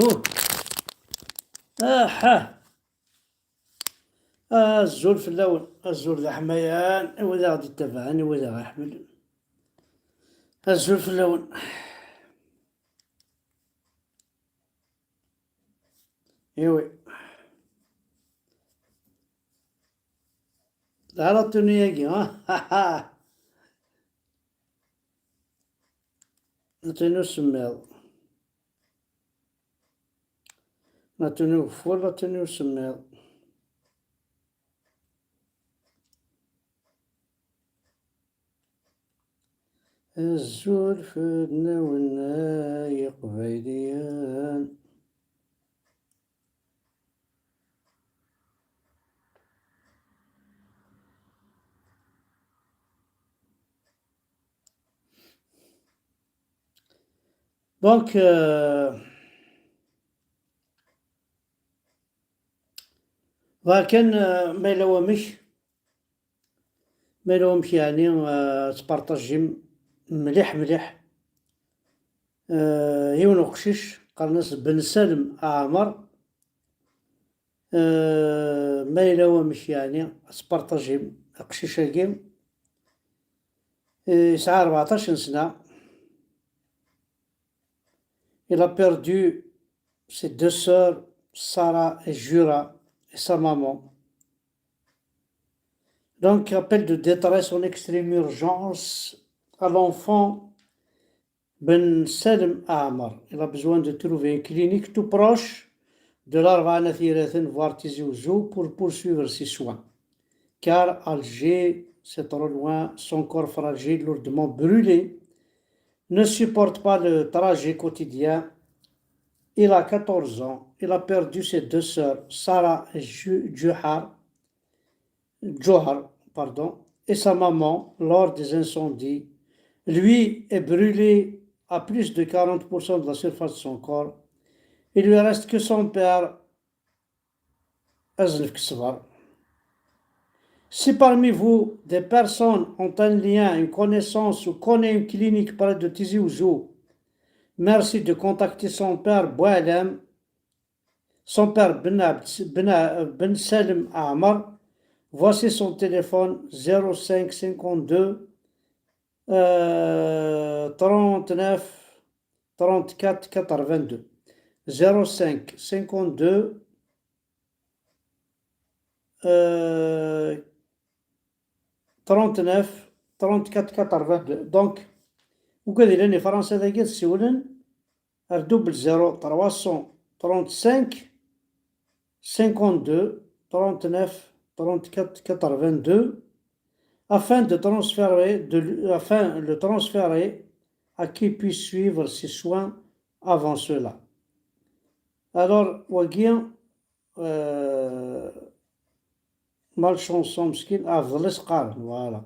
الزول. الزول في اللون، الزول ذا حميان، وذا غادي يتبعني وذا غيحمل. الزول في اللون. ايوي. لا لا تونياكي ها. نعطينو السماض، نعطينو فول، نعطينو السماض. الزول في النونا يقبيليان. دونك ولكن ما يلومش يعني تبارطاجي مليح مليح. يون وقشيش قالناس بن سالم عامر. ما يلومش يعني تبارطاجي قشيشاكي. يسعى 14 سنة. Il a perdu ses deux sœurs, Sarah et Jura, et sa maman. Donc, appel de détresse en extrême urgence à l'enfant Ben Salem Amar. Il a besoin de trouver une clinique tout proche de l'Arvana Thirathen, voire Tizi Ouzou, pour poursuivre ses soins. Car Alger, c'est trop loin, son corps fragile, lourdement brûlé, ne supporte pas le trajet quotidien. Il a 14 ans. Il a perdu ses deux sœurs, Sarah et Johar, et sa maman lors des incendies. Lui est brûlé à plus de 40% de la surface de son corps. Il lui reste que son père, Aznef Ksvar. Si parmi vous, des personnes ont un lien, une connaissance ou connaissent une clinique près de Tizi Ouzou, merci de contacter son père Boualem, son père Ben Salim Amar. Voici son téléphone 05 52 39 34 82. 05 52 39 34 82. Donc, وكذا لاني فرنسا ذاك تسولن الدوبل 0 335 52 39 34 82 afin de le transférer à qui puisse suivre ses soins avant cela. Alors, Wagien, malchanson مسكين أفضل إسقارن voilà.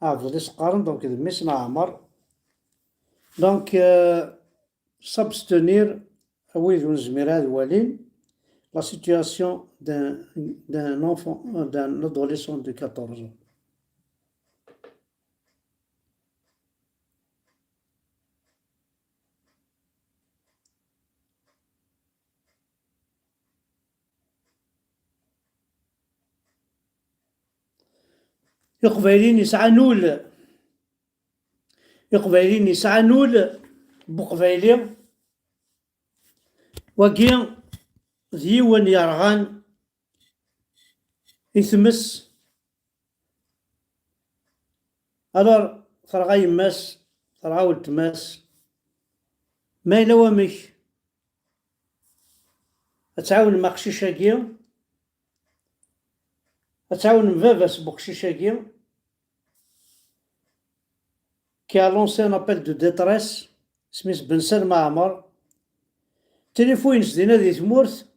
أفضل إسقارن donc مسنا عمر. Donc, s'abstenir, oui, la situation d'un enfant, d'un adolescent de 14 ans. يقبلين يسعى نول بقبيلي وكي ديوان يرغان يثمس. ألور فرغا يماس فرغا ولتماس ما يلوامش أتعاون مع قشيشاكي، أتعاون مفافاس بقشيشاكي qui a lancé un appel de détresse سميس بن سلمى عمر. تليفون سدينا دي تمورت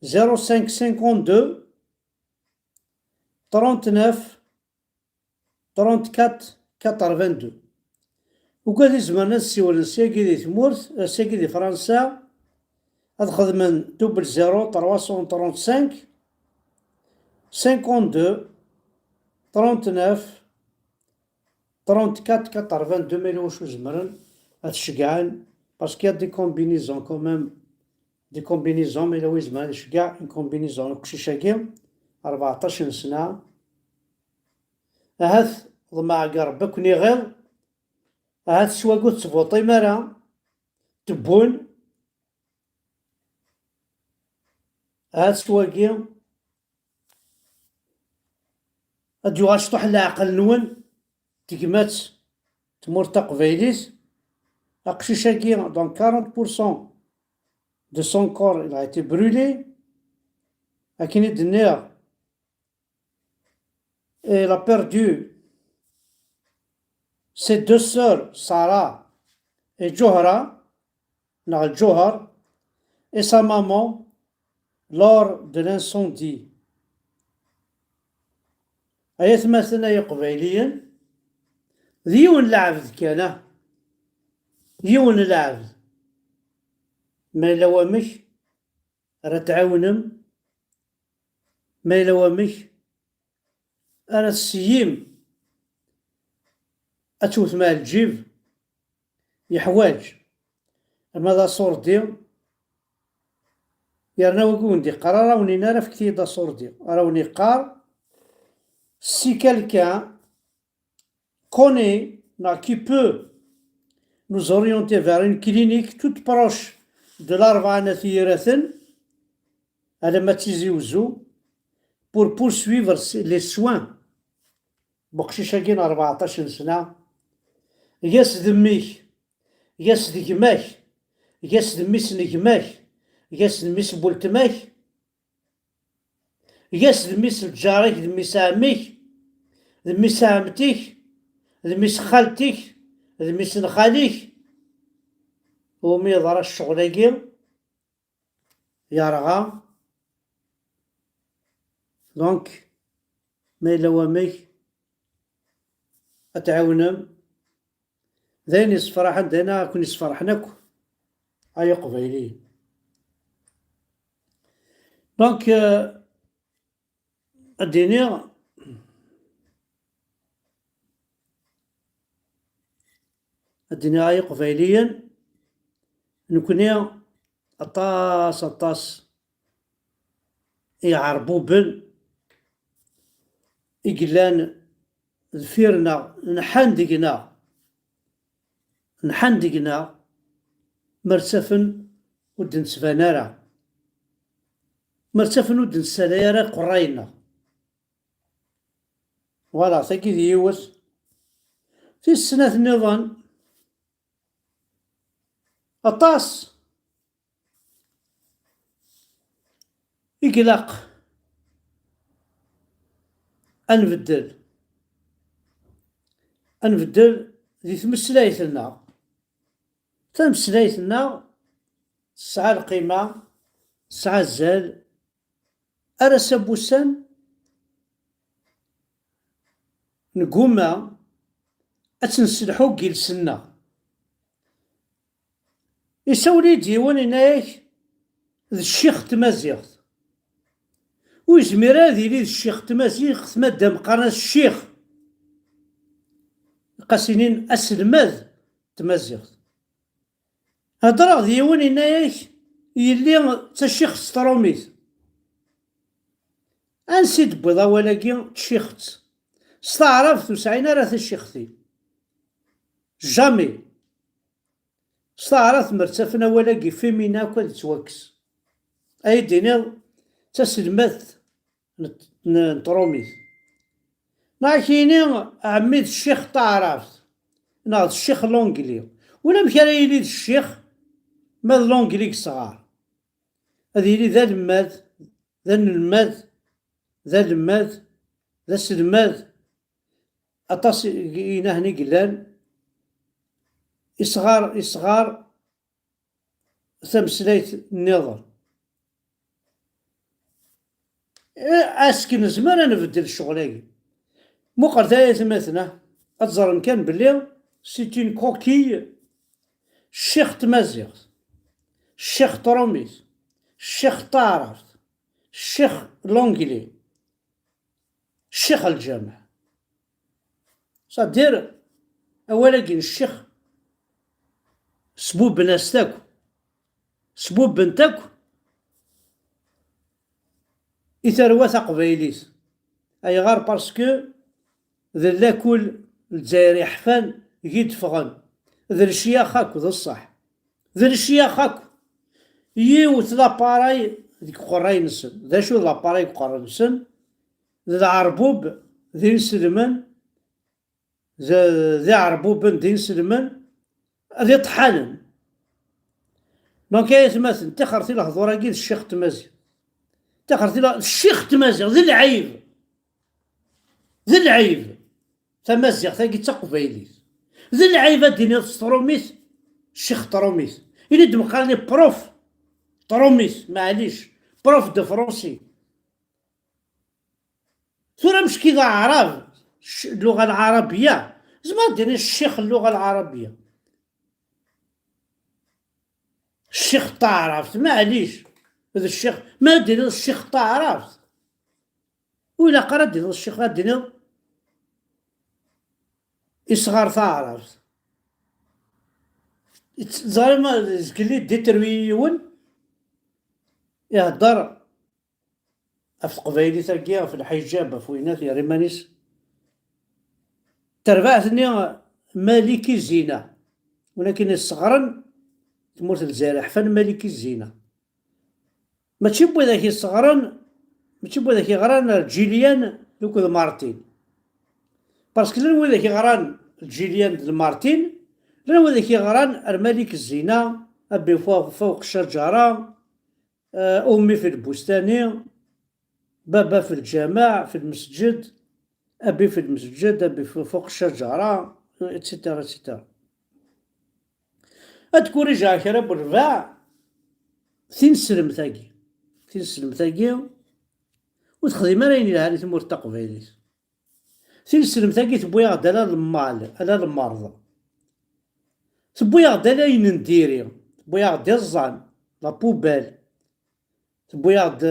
05 52 39 34 82. وكذا زمان سيول ساكي دي تمورت ساكي دي فرنسا هاد خدمن دوبل 0 335 52 39 34 82. ميلوش زمرن هاد الشقعان parce qu'il y a des combinaisons quand même, دي كومبينيزون ما إلا ويز مانيش كاع اون كومبينيزون القشيشاكي 14 سنة هاث ضمع قرب كوني غير هاث سوا قلت تفوطي مرا تبون هاث سوا كي هاد يغاش طح العقل نون تكمات تمور تقبيليت القشيشاكي دونك 40% de son corps il a été brûlé لكن الدنيا il a perdu ses deux sœurs Sarah et Johra Johar et sa maman lors de l'incendie أيث مثلنا يقبيليا ديون العبد كان ديون العبد ما لو مش رتعاونم ما لو مش أنا السيم أتوث مع الجيب يحواج ماذا صور دي يرنا وقون دي قرار راوني نعرف كثير دا صور دي راوني قار si quelqu'un connaît qui peut nous orienter vers une clinique toute proche de l'Arvana Thirathn à la Matizi Ouzou pour poursuivre les soins بقشيشاكين 14 سنة ياس دميك ياس دقماك ياس دميس نقماك ياس دميس بولتماك ياس دميس الجاريك دميس عميك دميس عمتيك دميس خالتيك دميس نخاليك ومي ضرا الشغلاكي يرغى دونك ما إلا واميك أتعاونم ذين يصفرح عندنا كون يصفرحناك أي قبيلي دونك الدنيا أي قبيليا نكوني أطاس يعربوبن إقلان ذفيرنا نحندقنا مرتفن ودن سفانارا مرتفن ودن سلايرا قرينا ولا ثقي ديوث في السنة النظام أطاس إقلاق أنبدل ذي تمسلايتنا ساعة القيمة ساعة الزال أرس بوسان نقوم أتنسلحو قيل سنة يسولي ديوان إنايك ذي الشيخ تمازيغ ويزمير هذه لي الشيخ تمازيغ ثمادة مقارنة الشيخ قاسينين أسلماذ تمازيغ هضرا ديوان إنايك يلي تشيخ ستروميث أنسيد بيضا ولاكي تشيخت استعرفت وسعينا راه تشيختي جامي استعرفت مرتفنا ولاكي فيمينا كود تواكس أي دينير تسلماذ نتروميث لكن عميد الشيخ تعرفت ناض الشيخ لونجلي ولا مكان يلي الشيخ ماذ لونجليك صغار هذه يلي ذا الماذ ذا الماذ ذا الماذ ذا سلماذ أطاس ينهني قلان إصغار ثمسليت النظر أسكن زمان نبدل الشغلاكي مقر ثلاثة مثلا أتزرن كان بلي سيتين كوكي الشيخ تمازيغ الشيخ تروميث الشيخ طارف الشيخ لونجلي الشيخ الجامع صدير أولا الشيخ سبوب ناس تاكو، سبوب بنتاكو إثروة قبايليس، أي غار باسكو ذا لاكل الجزائري حفان يد فغن ذا الشياخاكو ذا الصح، ذا الشياخاكو يوث لاباراي ديك قراي نسن، ذا شو لاباراي قراي نسن، ذا عربوب ذي سلمان، ذا عربوب ذي سلمان ذي طحالن. دونك يا تماثل تخرتي الهضوره كي الشيخ تمازي، تخرتي الشيخ تمازي ذي العيب، ذي العيب تمازيغ ثاقي تقبايلي، ذي العيب ديني تروميس، الشيخ تروميس يريد مقالني بروف تروميس معليش بروف دو فرونسي. ثورة مش كذا عرب اللغة العربية زعما ديني الشيخ اللغة العربية، الشيخ تعرفت معليش هذا الشيخ ما ديني الشيخ تعرفت، وإلا قرا ديني الشيخ ديني إصغار تعرفت زعما زكلي ديترويون يهدر في قبايلي تلقيها في الحجاب في وينات يا ريمانيس تربعتني مالكي الزينة، ولكن الصغرن تموت الجزائر حفن مالكي الزينة، ماشي بو ذاك الصغرن، ماشي بو ذاك غران جيليان دوك مارتين، باسكو لان ذاك غران جيليان مارتين لان ذاك غران الملك الزينة أبي فوق الشجرة، أمي في البستاني، بابا في الجامع في المسجد، أبي في المسجد، أبي فوق الشجرة اتسيتيرا اتسيتيرا. أتكون رجع كرا بالرباع تنسلم ثاقي، تنسلم ثاقي وتخدم راين لها تمور تقبايليس، تنسلم ثاقي تبوي غدا على المال على المرضى، تبوي غدا لا ينديري، تبوي غدا الزان لا بوبال، تبوي غدا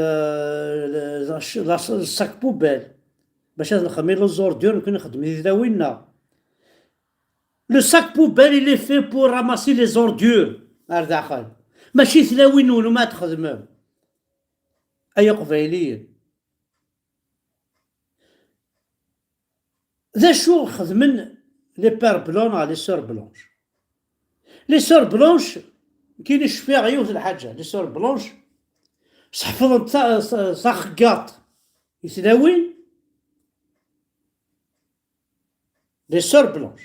الصاك بوبال باش نخمي لو زوردور نكون نخدم ذا وينا. لو ساك بوبال اللي في بور راماسي لي زوردور هار داخل، ماشي ثلاوين وما تخدمهم. أيا قبايليين ذا شو خدمن لي بير بلون على لي سور بلونش، لي سور بلونش كاين الشفيع عيوت الحاجة، لي سور بلونش صحفظن صاخقاط يثلاوين، لي سور بلونش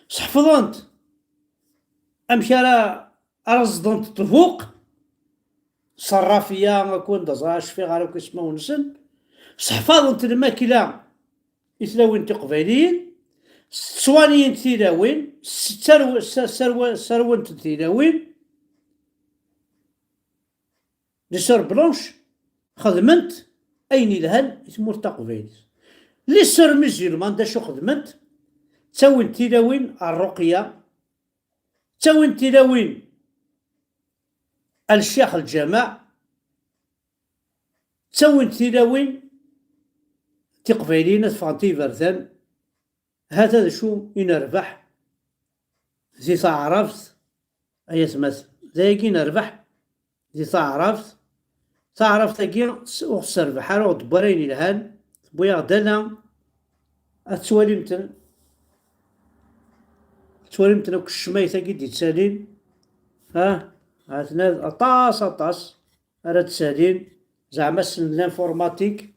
صحفظنت أمشي رصدنت تفوق صرافية ما كون دزاش في غارك اسمه نسن، صحفظنت الماكلة يثلاوين تقبايليين، صوانيين تثلاوين، سرونت تثلاوين، لي سور بلونش خدمنت أين لهن يتمور تقبايليس. لي سور ميزيلمان دا شو خدمنت تساوين تلاوين الرقية، تساوين تلاوين الشيخ الجماع، تساوين تلاوين تقبايلين تفانتي برثان. هذا شو ينربح زي تعرفت أي تمثل ذاكي نربح زي تعرفت كي أخسر بحال ودبرين الهان بويا غدانا أتوالي متنا كشمايثا كي تسالين عثنا أطاس راه تسالين زعما سن لانفورماتيك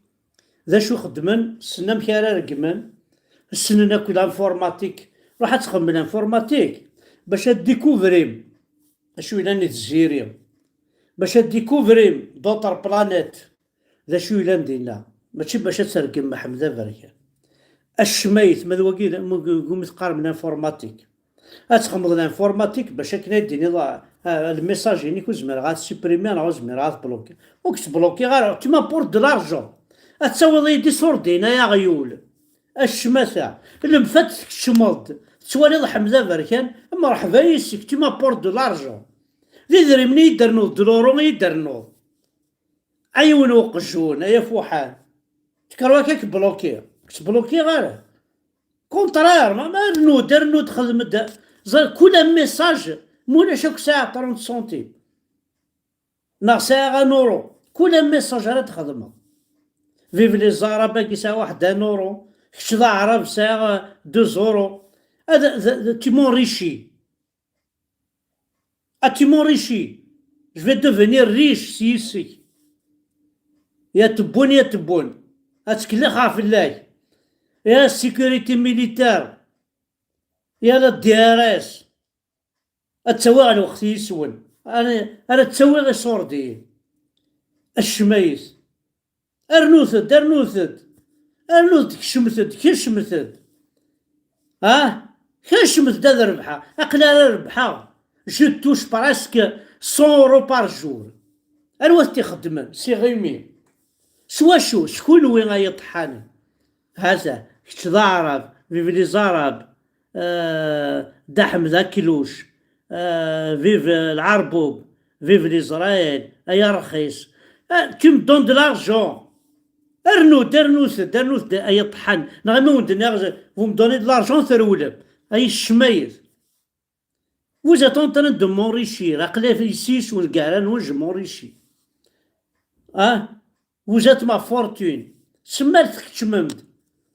ذا شو خدمن سنا مكارا رقمن سن ناكل لانفورماتيك روح تخدم لانفورماتيك باش ديكوفريم اشو إلا نتزيري باش ديكوفريم دوطر بلانيت ذا شو إلا ندينا ماشي باش ترقم محمد بركة الشميت ماذا قوم تقارن لانفورماتيك أتخمض الانفورماتيك باش كنا ديني الميساج يعني كوزمر غاد سيبريمي انا غوزمر غاد بلوكي وكس بلوكي غير تما بور دو لارجون أتساوي دي سوردينا يا غيول الشماسة المفات تشمض تسوالي حمزة بركان مرحبا يسك تما بور دو لارجون ذي ذري مني يدرنو دلورو يدرنو عيون وقجون يا فوحان تكرواكك بلوكي كس بلوكي غير كونترير ما رنود رنود خدم كل ميساج مولاش هاك ساعة 30 سنتيم نا ساعة نورو، كل ميساج راه تخدمها. فيف لي زاراب باقي ساعة واحد نورو، كش ذا عرب ساعة 2 زورو. هذا tu m'enrichis. Ah, tu m'enrichis. Je vais devenir riche si ici. يا تبون يا تبون، هتكلخها في الله. يا السيكوريتي ميليتار، يا لا دي ار اس، اتسوى الوقت يسون. انا تسوي غير صوردي الشميس. ارنوثد كشمثد كشمثد هذا ربحها اقلا ربحها. جو توش براسك 100 اورو بار جور. الوقت يخدم سي غيمي سوا شكون وين غيطحن هذا كش ضارب فيف لي زارب دحم ذا كيلوش فيف العربوب فيف ليزرايل ايا رخيص. tu me donnes de l'argent. ارنوث ايا طحن نغمي ودنا vous me donnez de l'argent ثرولب اي الشمايز. vous êtes en train de m'enrichir. اقلا في سيس والقعران وج m'enrichir. vous êtes ma fortune. سمالتك تشممد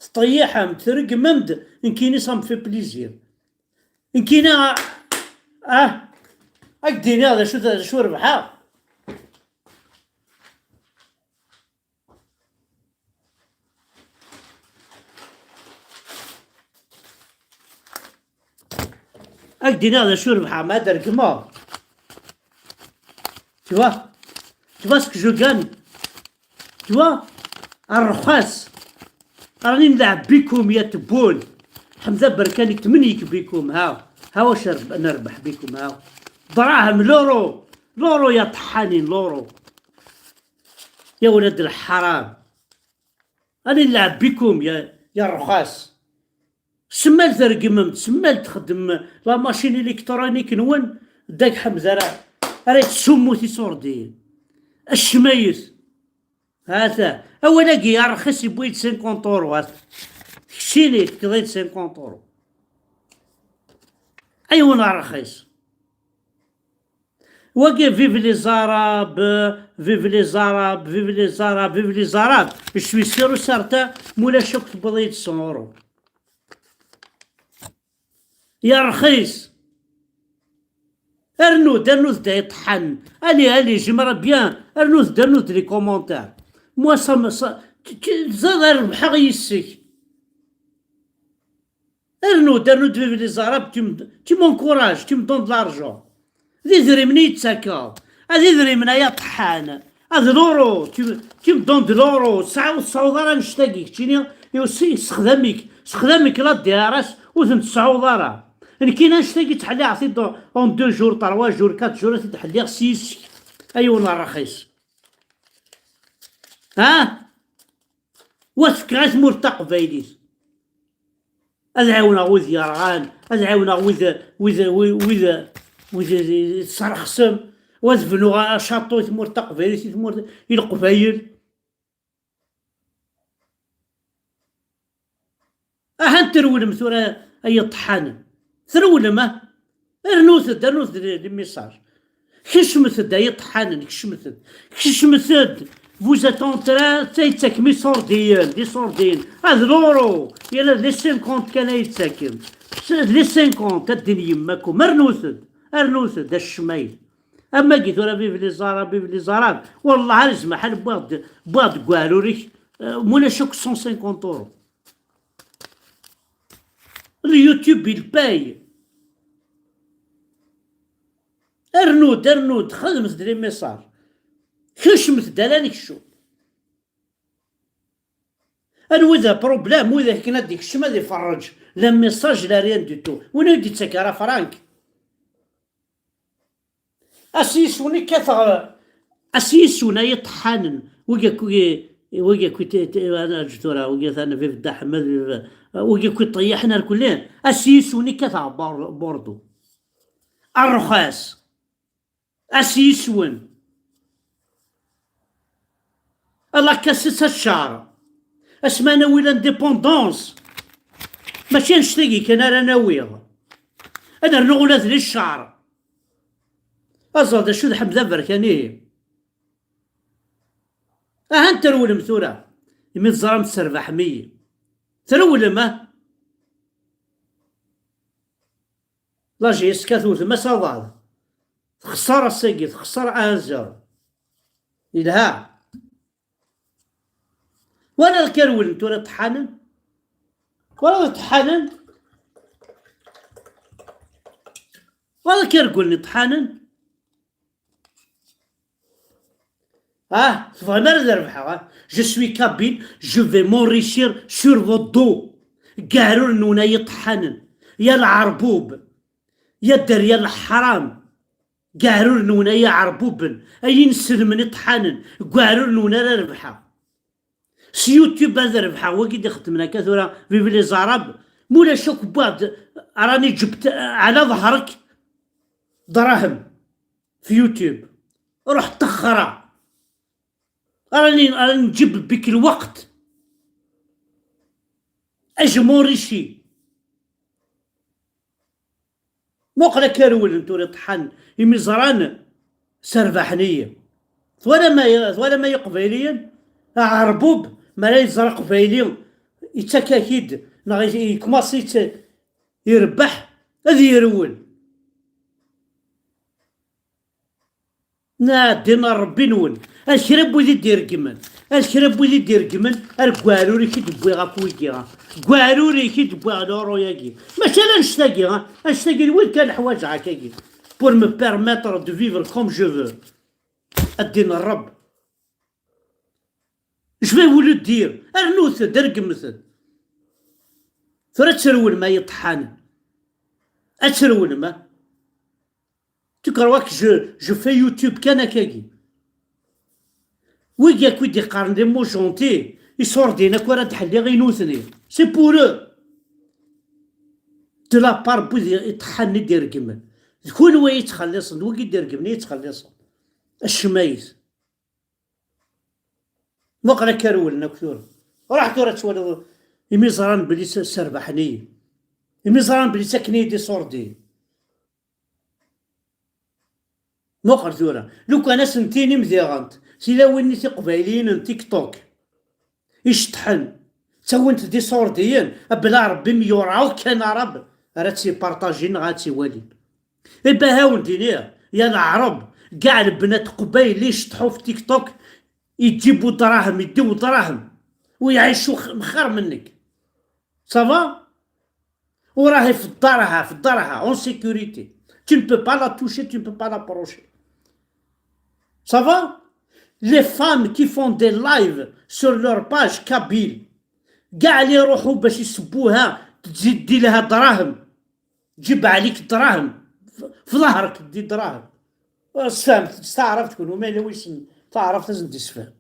تطيحهم ترقممد ان كيني صام في بليزير ان كينا اكديني هذا شو ربحها. اكديني هذا شو ربحها ما درقما. tu vois ce que je gagne. tu vois الرخاص راني نلعب بيكم يا تبون. حمزة بركانك تمنيك بيكم. ها واش نربح بيكم. دراهم لورو يا طحانين لورو يا ولاد الحرام. راني نلعب بيكم يا الرخاص. سمال ترقمم سمال تخدم لا ماشين الكترونيك نون داك حمزة راه تسمو صوردين الشمايس. هذا اولاقي يا رخيص يبغي 50 اورو كشيني قضيت 50 اورو. ايوا رخيص واقف فيف لي زاراب شوي سيرو سارتا مولا شوك تبضيت 100 اورو يا رخيص. ارنود دا يطحن الي جمرة بيان. ارنود لي كومونتير موا زاد ربح غيسك. ارنود فيف لي زاراب تي مونكوراج تي مدون دلارجون. ذي ذري مني يتساكاو هذي ذري منا يا طحان هذا لورو تي مدون دلورو صعود راه نشتاقيك تشيني يوسي استخدامك لا ديراس وثم تصعود راه كاين نشتاقي تحلي عطي اون 2 جور 3 جور 4 جور تحلي سيسك. ايوا رخيص واش كراس مرتق فايديس. هذا عاونا وذ يرغان هذا عاونا وذ صرخسم وذ شاطو مرتق فايديس القبايل. ترولم ثورة اي طحان ثرولم ارنوثد الميساج كشمثد اي طحان كشمثد vous êtes en train تيتساكمي صوردين هذا لورو يلا لي 50 كان يتساكم لي 50 تدين يماكم. ارنوثد الشمايل. اما قلت راه فيف لي زاراب والله راه محل بواد كوالوريك مولا شوك 150 اورو. اليوتيوب الباي. ارنود خدمت لي ميساج كشمت دلالك شو انا وذا بروبلام وذا كنا ديك الشما دي فرج لا ميساج لا ريان دو تو وانا ودي تسكر فرانك اسيسوني كثر اسيسونا يطحنن وقا كنت انا جتورا وقا انا في فدا حمد وقا كنت طيحنا الكلين اسيسوني كثر بوردو الرخاص اسيسون الله كاسس الشعر اسمها ناوي لانديبوندونس ماشي نشتاقي كان راه ناويها انا رنغولات لي الشعر أصلا شو ذا حمد بركانيه. انت رولم ثورة يمين ظلام تسربح مية ترولم لا جي سكاثوث ما صواب خسارة السيد خسارة أنزر إلها وانا الكرول انتو طحانن ولا طحانن ولا كرقول طحانن je suis kabyle, je vais m'enrichir sur votre dos. قارور نونا يطحنن يا العربوب يا الدر يا الحرام قارور نونا يا عربوبن اي نسل من يطحنن قارور نونا ربحه سيوتيوب هذا ربحه وقد يخدمنا كثورة في بليز عرب مولا شوك بعد راني جبت على ظهرك دراهم في يوتيوب روح تخرى راني نجيب بك الوقت اجموريشي موقع كارول انتو طحن يمزران سربحنية ولا ما يقبيليا عربوب ما لا يزرق قبيليا يتكاكيد يكماسي يربح هذي يرول نادينا ربي نول الشرب وذي دير جمل الشرب وذي دير جمل القواروري كي تبوي غاكويكي قواروري كي تبوي غالورو ياكي مثلا نشتاقي وين كان حوايج هكاكي pour me permettre de vivre comme je veux الدين الرب اش vais vous le dire ارنوث درق مثل ثرى تسرول ما يطحن اتسرول ما Tu crois que je fais YouTube kanakagi? Oui, il y a des mots gentils. Ils sortent des nakwarat halérinousni. C'est pour eux. De la part de يتحني دير جمل. كون هو يتخلصن وكي دير جمل يتخلصن. الشمايز. مقرا كارولنا كثور. راح كورة تولد يميزران بلي سربحني. يميزران بلي سكني دي صوردي. مقر ثورة لو كان سنتيني مذيغانت سيلا ويني قبايليين تيك توك يشطحن سوينت دي صورديين بلا ربي ميوراو كان رب راتسي بارطاجين غاتسي والين إبا هاون دينيا يا العرب كاع البنات قبايل يشطحو في تيك توك يجيبو دراهم يديو دراهم ويعيشو مخار منك صافا وراهي في دارها اون سيكوريتي tu ne peux pas la toucher, tu ne peux pas l'approcher. Ça va? Les femmes qui font des lives sur leur page kabyle قاع اللي يروحوا باش يسبوها تزيد لها دراهم تجيب عليك دراهم في ظهرك تدي دراهم فهمت تعرف تكون وما ويش تعرف لازم تسفهم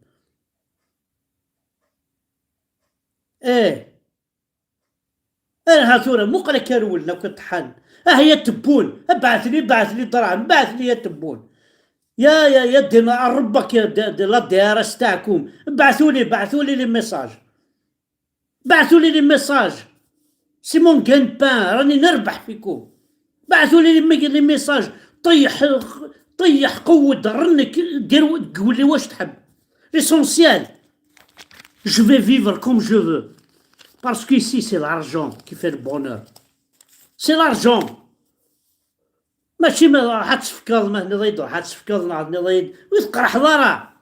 انا هاتورا مو قال كارولنا كنت حن هي تبون بعث لي دراهم بعث لي يا تبون يا دينا ربك يا لا ديارس تاعكم بعثوا لي لي ميساج لي ميساج سي مون كان بان راني نربح فيكم بعثوا لي ميساج طيح قود رنك دير قول لي واش تحب ليسونسيال جو في فيفر كوم جو فو باسكو ici c'est l'argent qui fait le bonheur c'est l'argent ماشي ما حتفكر ما نضيد حتفكر نضيد ويتقرا حضاره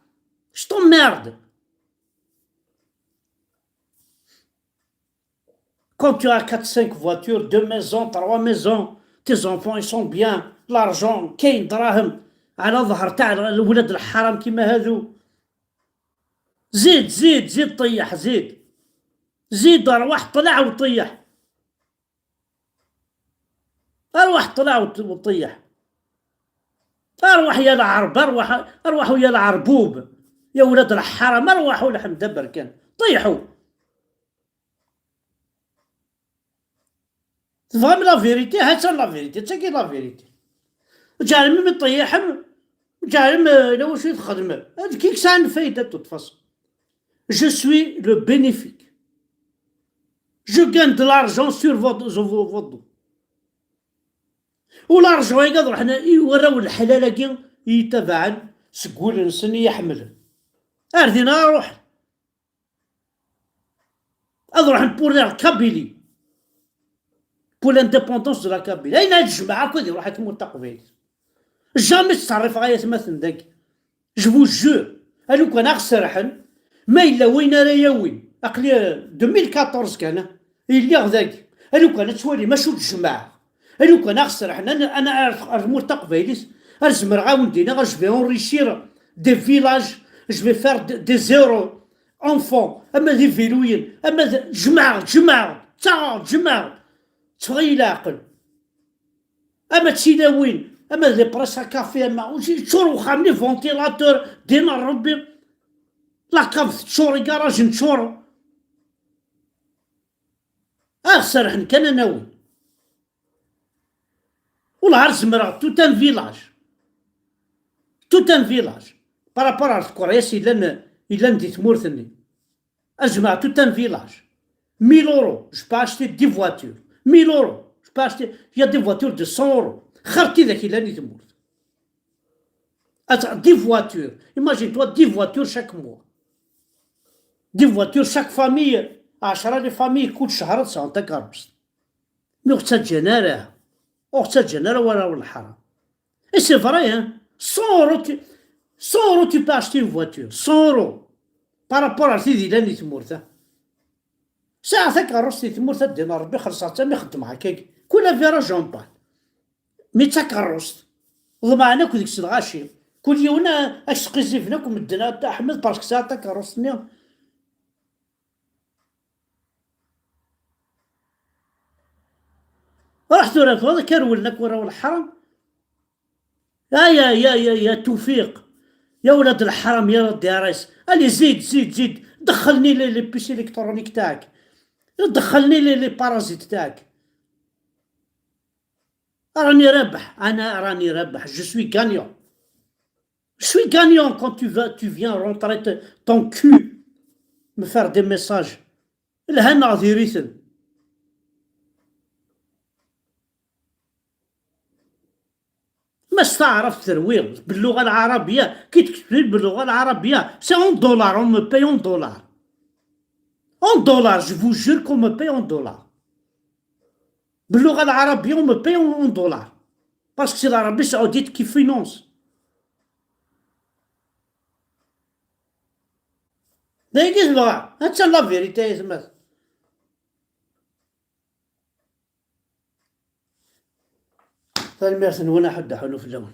شتو ميرد quand tu as 4-5 voitures 2 maisons 3 maisons tes enfants ils sont bien l'argent كاين دراهم على ظهر تاع الولاد الحرام كيما هذو زيد طيح زيد ارواح طلع وطيح ارواح يا العرب ارواح يا العربوب يا ولاد الحرام ارواحوا لحم دبر كان طيحوا تفهم لا فيريتي هاتها لا فيريتي تسكي لا فيريتي جارم مطيحهم جارم لو شي تخدم هاد كيك سان فايدة تتفصل je suis le bénéfique je gagne de l'argent sur votre dos ولا رجعوا يقدر رحنا يوراو الحلالة كي يتبعن سقول نسن يحمل اردينا روح اروح بور لا كابيلي بور لانديبوندونس دو لا كابيلي اين هاد الجماعة كودي راح تموت تقبيل جامي تصرف غاية مثلا داك جو جو الو كان اغسرحن ما الا وين راه يوين اقلي 2014 كان اللي غذاك الو كان توالي ماشو الجماعة الو كان اغسرحن انا رموت تقبيليس ازمر غاوندينا غاش في اونريشير دي فيلاج جو في فار دي زيرو انفون اما دي فيلوين اما جماعة تا جماعة تفغي العقل اما تسيداوين اما لي بريسا كافي اما وشي تشور وخامني فونتيلاتور دينا ربي لا كاف تشوري كراج نتشورو سرحن كان ناوي والعرس زمرا توت ان فيلاج توت ان فيلاج بارابار الكورياس الا دي تمورثني اجمع توت ان فيلاج 1000 اورو جو با اشتي دي فواتور 1000 اورو جو با اشتي يا دي فواتور دو 100 اورو خرتي ذاك الا ني تمورث دي فواتور ايماجين توا دي فواتور شاك موا دي فواتور شاك فامي 10 لي فامي كل شهر تصاون تا كاربس مي وقت الجنارة وقت الجنارة ولا الحرام اي سي فري 100 اورو 100 اورو tu peux acheter une voiture 100 اورو بارابور على تيدي لاني تمورث ساعة كاروس تمورث دينا ربي خلصات ما يخدم هكاك كلها فيها راجون بال مي تا كاروس ضمعنا كو ديك الغاشي كل يوم اكسكلوزيفنا كو مدنا تا احمد باسكو ساعة تا كاروسني رحت ورا هذا كرولناك ورا الحرم يا توفيق يا ولاد الحرام يا ولد يا ريس الي زيد دخلني لي بيسي الكترونيك تاعك دخلني لي بارازيت تاعك راني رابح انا راني رابح جو سوي غانيون quand tu viens rentrer ton cul me faire des messages الهنا ذيريثن ما استعرف ترويض باللغة العربية كي تكتب باللغة العربية سي اون دولار اون مو باي اون دولار اون دولار جو فو جور كون مو باي اون دولار باللغة العربية اون مو باي اون دولار باسكو سي العربية السعودية كي فينونس دايكيز اللغة هاتشا لا فيريتي يسمى ثاني ميرسن هنا حد حلو في اللون